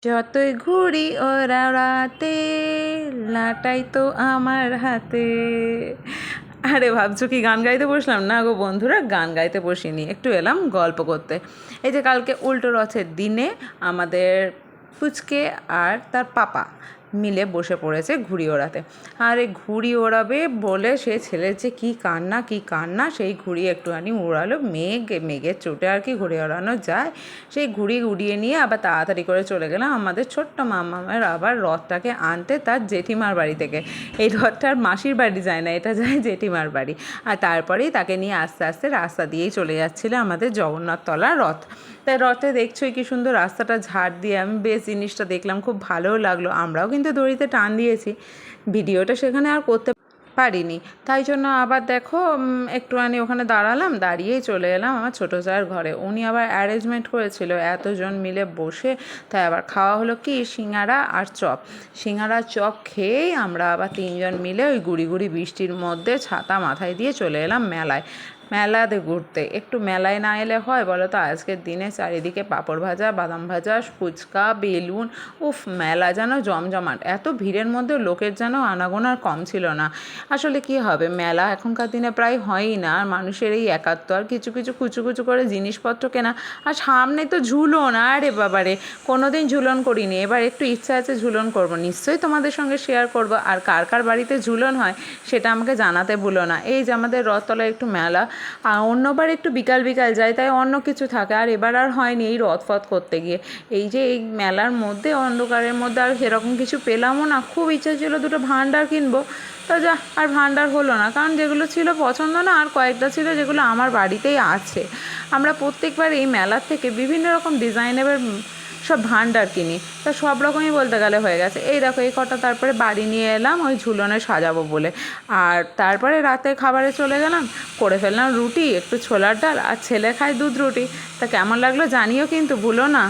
যতই ঘুরি ওড়াতে লাটাই তো আমার হাতে। আরে ভাবছো কি গান গাইতে বসলাম? না গো বন্ধুরা, গান গাইতে বসিনি, একটু এলাম গল্প করতে। এই যে কালকে উল্টো রথের দিনে আমাদের পুচকে আর তার পাপা মিলে বসে পড়েছে ঘুড়ি ওড়াতে। আর এই ঘুড়ি ওড়াবে বলে সে ছেলের যে কী কান্না কী কান্না, সেই ঘুড়ি একটুখানি উড়ালো। মেঘের চোটে আর কি ঘুড়ি ওড়ানো যায়। সেই ঘুড়ি উড়িয়ে নিয়ে আবার তাড়াতাড়ি করে চলে গেলাম আমাদের ছোট্ট মামামের আবার রথটাকে আনতে তার জেঠিমার বাড়ি থেকে। এই রথটার মাসির বাড়ি যায় না, এটা যায় জেঠিমার বাড়ি। আর তারপরেই তাকে নিয়ে আস্তে আস্তে রাস্তা দিয়েই চলে যাচ্ছিলো আমাদের জগন্নাথতলা রথ। তাই রথে দেখছোই কি সুন্দর রাস্তাটা ঝাড় দিয়ে, আমি বেশ জিনিসটা দেখলাম, খুব ভালোও লাগলো। আমরাও কিন্তু দড়িতে টান দিয়েছি, ভিডিওটা সেখানে আর করতে পারিনি। তাই জন্য আবার দেখো একটুখানি ওখানে দাঁড়ালাম, দাঁড়িয়েই চলে এলাম আমার ছোটো জায়ের ঘরে। উনি আবার অ্যারেঞ্জমেন্ট করেছিল এতজন মিলে বসে, তাই আবার খাওয়া হলো কি সিঙ্গারা আর চপ। সিঙ্গারা চপ খেয়েই আমরা আবার তিনজন মিলে ওই গুড়ি গুড়ি বৃষ্টির মধ্যে ছাতা মাথায় দিয়ে চলে এলাম মেলায়। মেলাতে ঘুরতে, একটু মেলায় না এলে হয় বলো তো? আজকের দিনে চারিদিকে পাঁপড় ভাজা, বাদাম ভাজা, ফুচকা, বেলুন, উফ, মেলা যেন জমজমাট। এত ভিড়ের মধ্যে লোকের যেন আনাগোনার কম ছিল না। আসলে কি হবে, মেলা এখনকার দিনে প্রায় হয়ই না। আর মানুষের এই একাত্ম আর কিছু কিছু কুচু কুচু করে জিনিসপত্র কেনা। আর সামনে তো ঝুলন, আরে বাবারে, কোনো দিন ঝুলন করিনি, এবার একটু ইচ্ছা আছে ঝুলন করব, নিশ্চয়ই তোমাদের সঙ্গে শেয়ার করব। আর কার কার বাড়িতে ঝুলন হয় সেটা আমাকে জানাতে ভুলো না। এই যে আমাদের রথতলায় একটু মেলা, আর অন্যবার একটু বিকাল বিকাল যায়, তাই অন্য কিছু থাকে। আর এবার আর হয়নি এই রথফথ করতে গিয়ে। এই যে এই মেলার মধ্যে অন্ধকারের মধ্যে আর সেরকম কিছু পেলামও না। খুব ইচ্ছা ছিল দুটো ভাণ্ডার কিনবো, তো যা, আর ভাণ্ডার হলো না। কারণ যেগুলো ছিল পছন্দ না, আর কয়েকটা ছিল যেগুলো আমার বাড়িতেই আছে। আমরা প্রত্যেকবার এই মেলার থেকে বিভিন্ন রকম ডিজাইনের সব ভাণ্ডার কিনি, তা সব রকমই বলতে গেলে হয়ে গেছে। এই দেখো এই কটা তারপরে বাড়ি নিয়ে এলাম ওই ঝুলনে সাজাবো বলে। আর তারপরে রাতে খাবারে চলে গেলাম, করে ফেললাম রুটি, একটু ছোলার ডাল, আর ছেলে খায় দুধ রুটি। তা কেমন লাগলো জানিও কিন্তু, ভুলো না।